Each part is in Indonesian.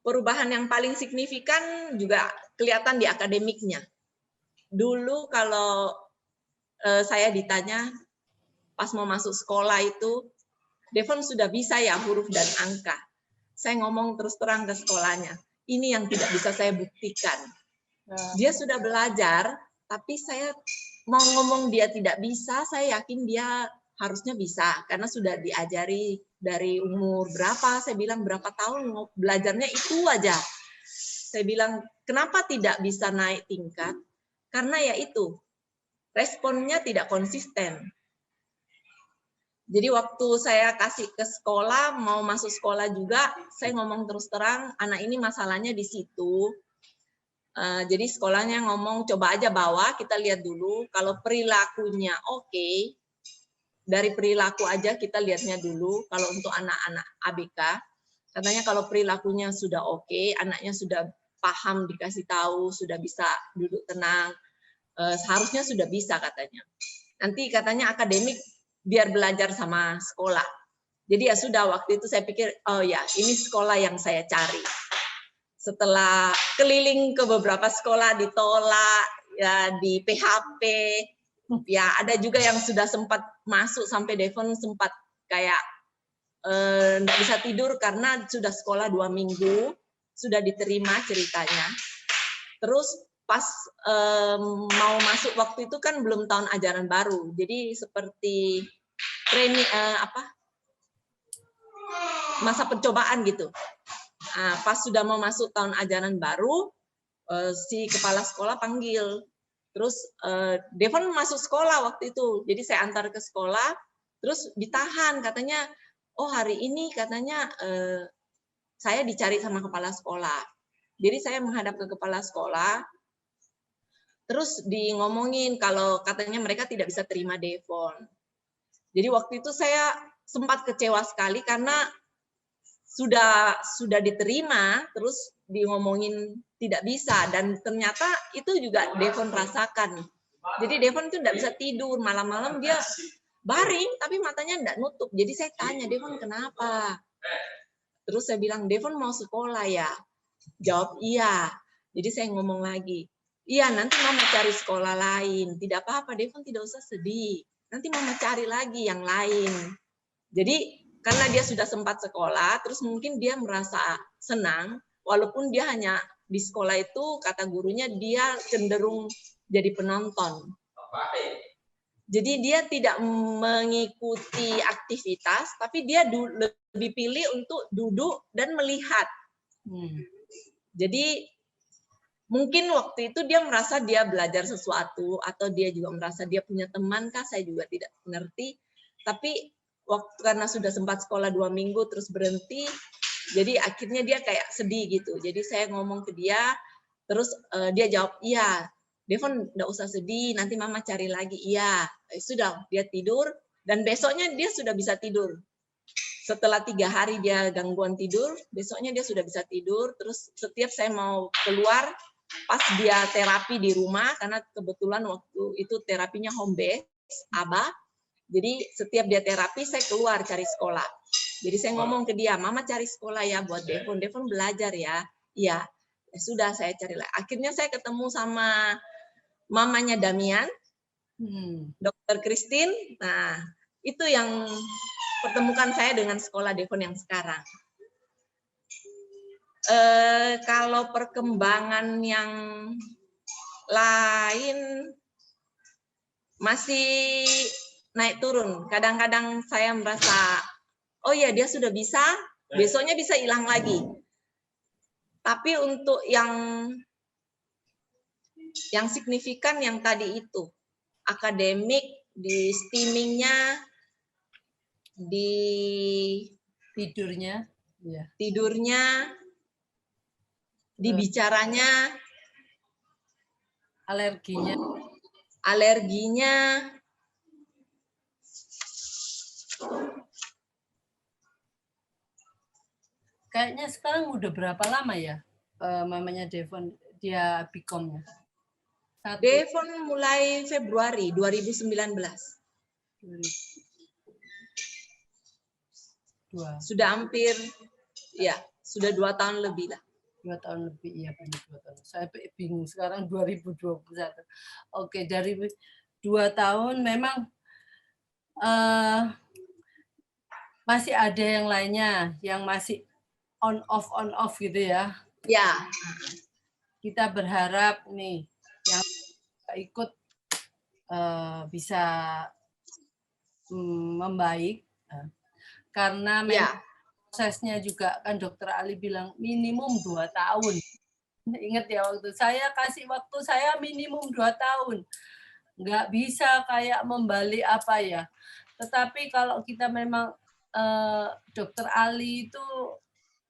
perubahan yang paling signifikan juga kelihatan di akademiknya. Dulu kalau saya ditanya pas mau masuk sekolah itu, Devon sudah bisa ya huruf dan angka. Saya ngomong terus terang ke sekolahnya, ini yang tidak bisa saya buktikan. Dia sudah belajar, tapi saya mau ngomong dia tidak bisa, saya yakin dia harusnya bisa, karena sudah diajari dari umur berapa, saya bilang berapa tahun belajarnya itu aja. Saya bilang, kenapa tidak bisa naik tingkat? Karena ya itu, responnya tidak konsisten. Jadi waktu saya kasih ke sekolah, mau masuk sekolah juga, saya ngomong terus terang, anak ini masalahnya di situ. Jadi sekolahnya ngomong, coba aja bawa, kita lihat dulu. Kalau perilakunya oke, dari perilaku aja kita lihatnya dulu. Kalau untuk anak-anak ABK, katanya kalau perilakunya sudah oke, anaknya sudah paham, dikasih tahu, sudah bisa duduk tenang, seharusnya sudah bisa katanya. Nanti katanya akademik biar belajar sama sekolah. Jadi ya sudah, waktu itu saya pikir, oh ya ini sekolah yang saya cari. Setelah keliling ke beberapa sekolah ditolak, ya di PHP, ya ada juga yang sudah sempat masuk sampai Devon sempat kayak nggak bisa tidur karena sudah sekolah 2 minggu, sudah diterima ceritanya. Terus pas mau masuk waktu itu kan belum tahun ajaran baru, jadi seperti training masa percobaan gitu. Nah, pas sudah mau masuk tahun ajaran baru, si kepala sekolah panggil. Terus Devon masuk sekolah waktu itu, jadi saya antar ke sekolah, terus ditahan katanya, oh hari ini katanya saya dicari sama kepala sekolah. Jadi saya menghadap ke kepala sekolah, terus ngomongin kalau katanya mereka tidak bisa terima Devon. Jadi waktu itu saya sempat kecewa sekali karena sudah diterima, terus ngomongin tidak bisa, dan ternyata itu juga Devon rasakan. Jadi Devon itu tidak bisa tidur, malam-malam dia baring tapi matanya tidak nutup. Jadi saya tanya, Devon kenapa? Terus saya bilang, Devon mau sekolah ya? Jawab iya. Jadi saya ngomong lagi, iya nanti mama cari sekolah lain. Tidak apa-apa, Devon tidak usah sedih. Nanti mama cari lagi yang lain. Jadi karena dia sudah sempat sekolah, terus mungkin dia merasa senang, walaupun dia hanya di sekolah itu, kata gurunya, dia cenderung jadi penonton. Jadi dia tidak mengikuti aktivitas, tapi dia lebih pilih untuk duduk dan melihat. Jadi mungkin waktu itu dia merasa dia belajar sesuatu, atau dia juga merasa dia punya teman kah, saya juga tidak mengerti. Tapi waktu karena sudah sempat sekolah 2 minggu terus berhenti, jadi akhirnya dia kayak sedih gitu. Jadi saya ngomong ke dia, terus dia jawab, iya, Devon nggak usah sedih, nanti mama cari lagi. Iya, sudah, dia tidur, dan besoknya dia sudah bisa tidur. Setelah 3 hari dia gangguan tidur, besoknya dia sudah bisa tidur. Terus setiap saya mau keluar, pas dia terapi di rumah, karena kebetulan waktu itu terapinya home base, ABA, jadi setiap dia terapi, saya keluar cari sekolah. Jadi saya ngomong ke dia, mama cari sekolah ya buat Devon, Devon belajar ya. Iya, ya sudah saya cari lah. Akhirnya saya ketemu sama mamanya Damian, Dokter Christine. Nah, itu yang pertemukan saya dengan sekolah Devon yang sekarang. Kalau perkembangan yang lain masih naik turun. Kadang-kadang saya merasa, oh ya dia sudah bisa, besoknya bisa hilang lagi. Tapi untuk yang signifikan yang tadi itu, akademik, di steamingnya, di tidurnya, di bicaranya, alerginya. Kayaknya sekarang udah berapa lama ya mamanya Devon dia Bicom-nya? Devon mulai Februari 2019. Sudah hampir, ya, Sudah 2 tahun lebih lah. 2 tahun lebih, iya benar 2 tahun. Saya bingung sekarang 2021. Oke, dari 2 tahun memang masih ada yang lainnya yang masih on off gitu ya. Ya. Kita berharap nih yang ikut bisa membaik karena memang prosesnya juga kan Dokter Ali bilang minimum 2 tahun. Ingat ya waktu saya kasih waktu saya minimum 2 tahun. Nggak bisa kayak membalik apa ya. Tetapi kalau kita memang Dokter Ali itu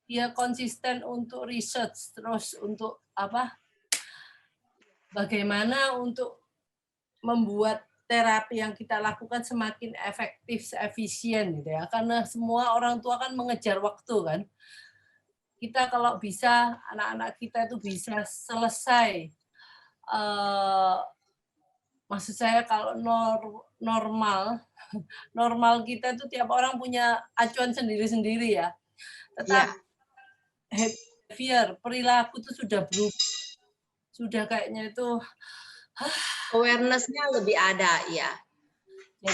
dia konsisten untuk research terus untuk apa? Bagaimana untuk membuat terapi yang kita lakukan semakin efektif, efisien gitu ya. Karena semua orang tua kan mengejar waktu kan. Kita kalau bisa anak-anak kita itu bisa selesai maksud saya kalau normal kita itu tiap orang punya acuan sendiri-sendiri ya. Tetapi behavior, perilaku itu sudah berubah. Sudah kayaknya itu awareness-nya lebih ada, ya.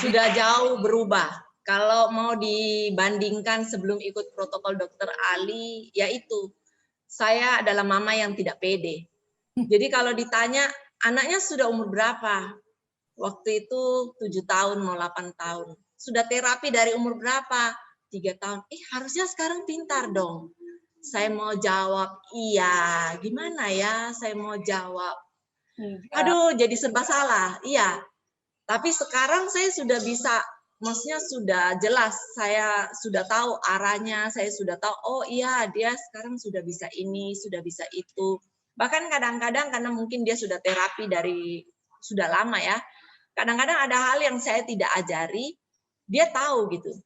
Sudah jauh berubah. Kalau mau dibandingkan sebelum ikut protokol Dokter Ali, yaitu saya adalah mama yang tidak pede. Jadi kalau ditanya anaknya sudah umur berapa? Waktu itu 7 tahun mau 8 tahun. Sudah terapi dari umur berapa? 3 tahun. Harusnya sekarang pintar dong. Saya mau jawab, iya. Gimana ya saya mau jawab? Aduh, jadi serba salah. Iya. Tapi sekarang saya sudah bisa, maksudnya sudah jelas. Saya sudah tahu arahnya, saya sudah tahu, oh iya dia sekarang sudah bisa ini, sudah bisa itu. Bahkan kadang-kadang karena mungkin dia sudah terapi dari sudah lama ya. Kadang-kadang ada hal yang saya tidak ajari, dia tahu gitu.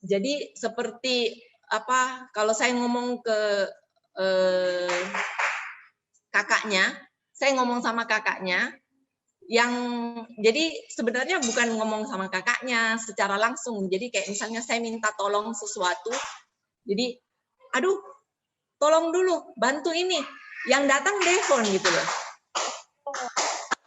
Jadi seperti apa? Kalau saya ngomong ke kakaknya, saya ngomong sama kakaknya, yang jadi sebenarnya bukan ngomong sama kakaknya secara langsung. Jadi kayak misalnya saya minta tolong sesuatu, jadi aduh, tolong dulu, bantu ini. Yang datang Devon gitu loh.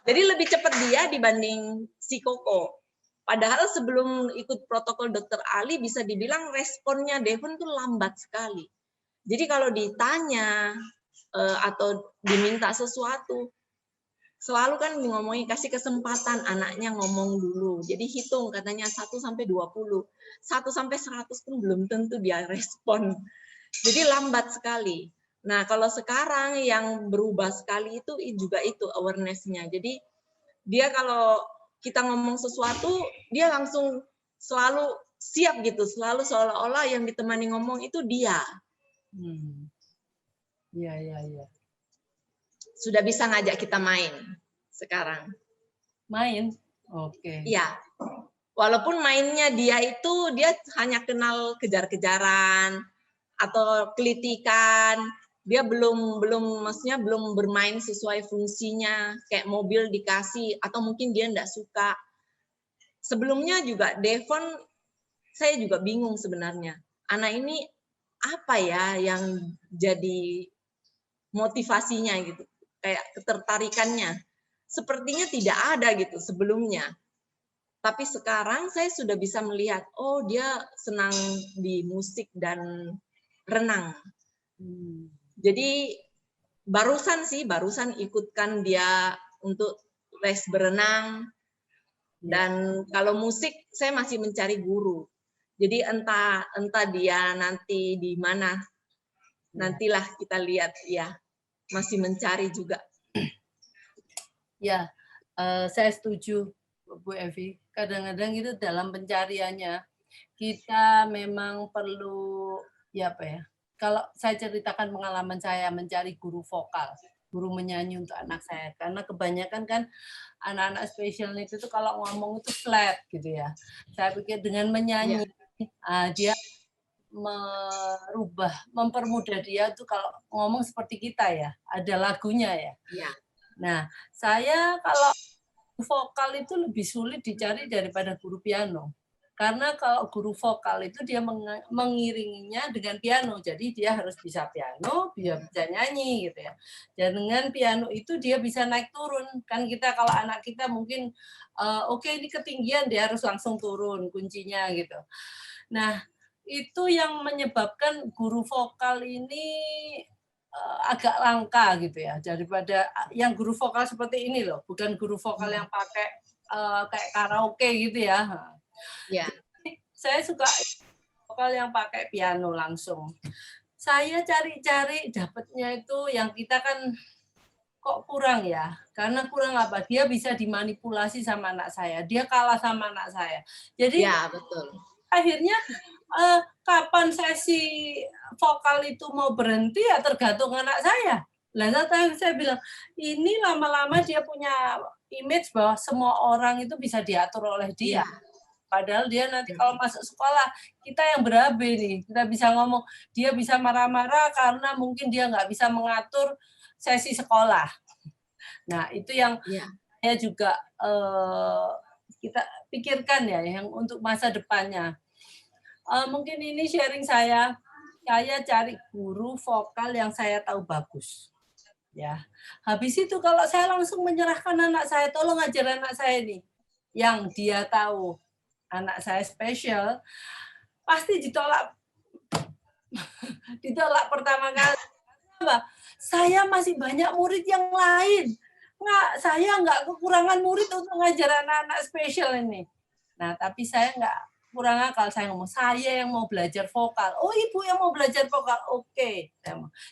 Jadi lebih cepat dia dibanding si Koko. Padahal sebelum ikut protokol Dokter Ali bisa dibilang responnya Devon tuh lambat sekali. Jadi kalau ditanya atau diminta sesuatu, selalu kan ngomongin kasih kesempatan anaknya ngomong dulu. Jadi hitung katanya 1 sampai 20. 1 sampai 100 pun belum tentu dia respon. Jadi lambat sekali. Nah, kalau sekarang yang berubah sekali itu juga itu awareness-nya. Jadi dia kalau kita ngomong sesuatu, dia langsung selalu siap gitu, selalu seolah-olah yang ditemani ngomong itu dia. Iya. Sudah bisa ngajak kita main sekarang. Main? Oke. Iya. Walaupun mainnya dia itu, dia hanya kenal kejar-kejaran atau kelitikan. Dia belum maksudnya belum bermain sesuai fungsinya, kayak mobil dikasih atau mungkin dia enggak suka. Sebelumnya juga Devon, saya juga bingung sebenarnya. Anak ini apa ya yang jadi motivasinya gitu, kayak ketertarikannya. Sepertinya tidak ada gitu sebelumnya. Tapi sekarang saya sudah bisa melihat, oh dia senang di musik dan renang. Jadi barusan ikutkan dia untuk les berenang. Dan kalau musik saya masih mencari guru. Jadi entah dia nanti di mana. Nantilah kita lihat ya. Masih mencari juga. Ya, saya setuju Bu Evi. Kadang-kadang itu dalam pencariannya kita memang perlu ya apa ya? Kalau saya ceritakan pengalaman saya mencari guru vokal, guru menyanyi untuk anak saya, karena kebanyakan kan anak-anak special needs itu kalau ngomong itu flat gitu ya. Saya pikir dengan menyanyi dia mempermudah dia tuh kalau ngomong seperti kita ya, ada lagunya ya. Nah, saya kalau vokal itu lebih sulit dicari daripada guru piano. Karena kalau guru vokal itu dia mengiringinya dengan piano, jadi dia harus bisa piano, dia bisa nyanyi gitu ya. Dan dengan piano itu dia bisa naik turun. Kan kita kalau anak kita mungkin oke, ini ketinggian, dia harus langsung turun kuncinya gitu. Nah, itu yang menyebabkan guru vokal ini agak langka gitu ya, daripada yang guru vokal seperti ini loh, bukan guru vokal yang pakai kayak karaoke gitu ya. Ya. Saya suka vokal yang pakai piano langsung. Saya cari-cari dapatnya itu yang kita kan kok kurang ya. Karena kurang apa? Dia bisa dimanipulasi sama anak saya. Dia kalah sama anak saya. Jadi ya, betul. Akhirnya kapan sesi vokal itu mau berhenti ya tergantung anak saya. Lah saya bilang, ini lama-lama dia punya image bahwa semua orang itu bisa diatur oleh dia. Ya. Padahal dia nanti kalau masuk sekolah, kita yang berabe nih. Kita bisa ngomong, dia bisa marah-marah karena mungkin dia nggak bisa mengatur sesi sekolah. Nah, itu yang saya juga kita pikirkan ya, yang untuk masa depannya. Mungkin ini sharing saya cari guru vokal yang saya tahu bagus. Ya. Habis itu kalau saya langsung menyerahkan anak saya, tolong ajar anak saya nih, yang dia tahu anak saya spesial, pasti ditolak. Ditolak pertama kali. Kenapa? Saya masih banyak murid yang lain. Saya nggak kekurangan murid untuk ngajar anak-anak spesial ini. Nah, tapi saya nggak kurang akal. Saya ngomong, saya yang mau belajar vokal. Oh, ibu yang mau belajar vokal. Oke.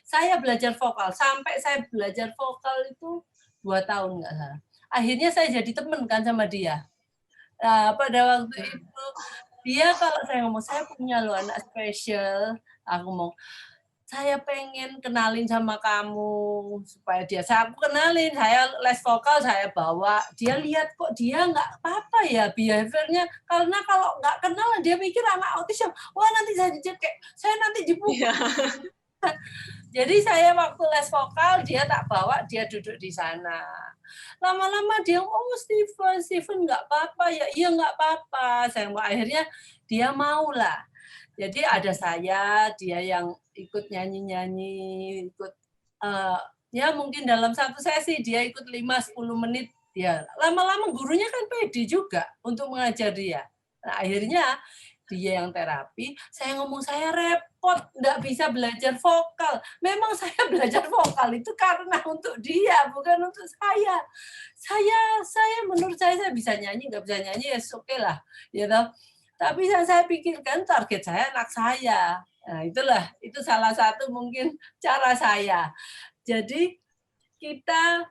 Saya belajar vokal. Sampai saya belajar vokal itu 2 tahun nggak salah. Akhirnya saya jadi teman kan sama dia. Nah, pada waktu itu dia kalau saya ngomong, saya punya loh anak spesial, aku ngomong, saya pengen kenalin sama kamu supaya aku kenalin, saya les vokal saya bawa, dia lihat kok dia nggak apa-apa ya behaviornya, karena kalau nggak kenal dia mikir anak autis, wah nanti saya dicekek, saya nanti dipukul. Jadi saya waktu les vokal dia tak bawa, dia duduk di sana. Lama-lama dia, oh Steven nggak apa-apa ya, iya nggak apa-apa. Saya akhirnya dia mau lah. Jadi ada saya, dia yang ikut nyanyi-nyanyi, ikut ya mungkin dalam satu sesi dia ikut 5-10 menit. Dia lama-lama gurunya kan pede juga untuk mengajar dia. Nah, akhirnya dia yang terapi, saya ngomong saya repot, nggak bisa belajar vokal. Memang saya belajar vokal itu karena untuk dia, bukan untuk saya. Saya menurut saya bisa nyanyi, nggak bisa nyanyi ya oke lah, gitu. Tapi yang saya pikirkan target saya anak saya. Nah, itu salah satu mungkin cara saya. Jadi kita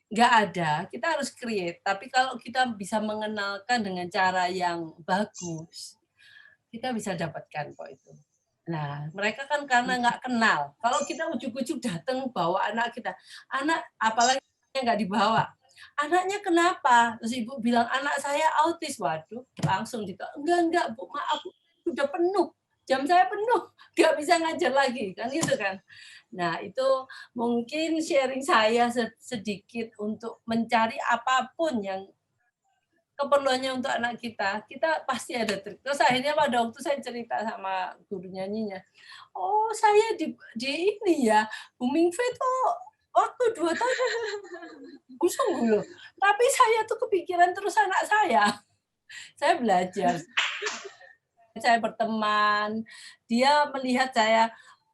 nggak ada, kita harus create. Tapi kalau kita bisa mengenalkan dengan cara yang bagus, kita bisa dapatkan kok itu. Nah, mereka kan karena nggak kenal. Kalau kita ujuk-ujuk datang bawa anak kita, anak apalagi nggak dibawa, anaknya kenapa? Terus ibu bilang anak saya autis, waduh, langsung enggak bu, maaf, sudah penuh, jam saya penuh, nggak bisa ngajar lagi, kan gitu kan. Nah, itu mungkin sharing saya sedikit untuk mencari apapun yang keperluannya untuk anak kita pasti ada trik. Terus akhirnya pada waktu saya cerita sama guru nyanyinya, oh saya di ini ya, Booming Fate waktu 2 tahun, sungguh loh. Tapi saya tuh kepikiran terus anak saya belajar. Saya berteman, dia melihat saya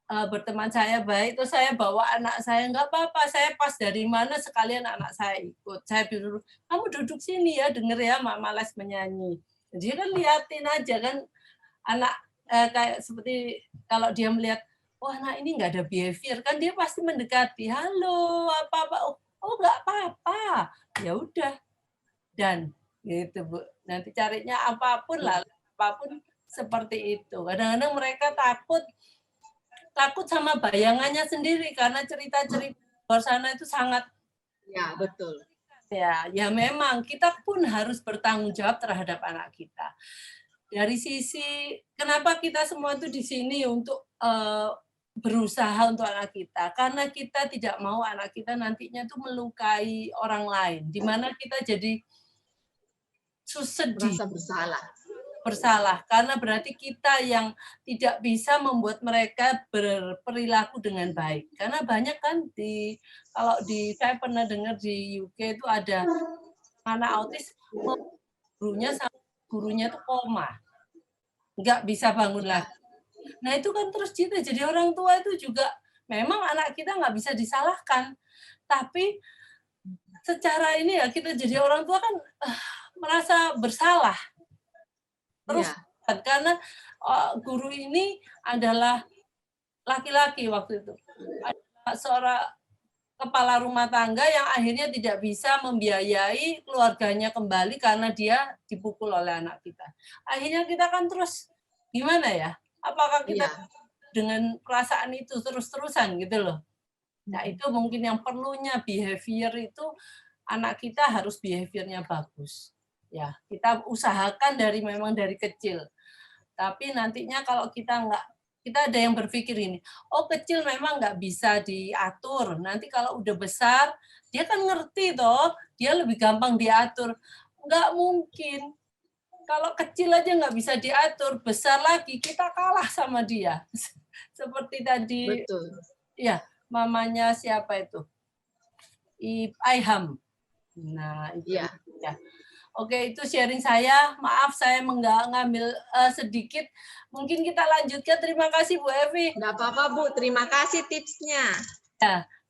berteman saya baik, terus saya bawa anak saya, nggak apa-apa, saya pas dari mana sekalian anak saya ikut. Saya bilang, kamu duduk sini ya, denger ya Mama les menyanyi. Dia kan liatin aja kan, anak kayak seperti kalau dia melihat, oh anak ini nggak ada behavior, kan dia pasti mendekati, halo, apa-apa, oh nggak apa-apa, ya udah. Dan gitu Bu, nanti carinya apapun lah, apapun seperti itu. Kadang-kadang mereka takut sama bayangannya sendiri karena cerita-cerita luar sana itu sangat betul. Ya memang kita pun harus bertanggung jawab terhadap anak kita. Dari sisi kenapa kita semua itu di sini untuk berusaha untuk anak kita, karena kita tidak mau anak kita nantinya itu melukai orang lain, di mana kita jadi sedih, merasa bersalah. bersalah, karena berarti kita yang tidak bisa membuat mereka berperilaku dengan baik. Karena banyak kan saya pernah dengar di UK itu ada anak autis, gurunya itu koma, nggak bisa bangun lagi. Nah itu kan terus kita jadi orang tua itu juga memang anak kita nggak bisa disalahkan, tapi secara ini ya kita jadi orang tua kan merasa bersalah. Terus karena guru ini adalah laki-laki waktu itu, adalah seorang kepala rumah tangga yang akhirnya tidak bisa membiayai keluarganya kembali karena dia dipukul oleh anak kita. Akhirnya kita kan terus gimana ya? Apakah kita dengan perasaan itu terus-terusan gitu loh? Nah itu mungkin yang perlunya behavior itu anak kita harus behaviornya bagus. Ya kita usahakan memang dari kecil. Tapi nantinya kalau kita ada yang berpikir ini, oh kecil memang nggak bisa diatur. Nanti kalau udah besar, dia kan ngerti toh, dia lebih gampang diatur. Nggak mungkin. Kalau kecil aja nggak bisa diatur, besar lagi kita kalah sama dia. Seperti tadi, ya mamanya siapa itu? Aiham. Nah itu ya. Oke, itu sharing saya. Maaf saya ngambil sedikit. Mungkin kita lanjutkan. Terima kasih Bu Evi. Nggak apa-apa Bu, terima kasih tipsnya. Ya,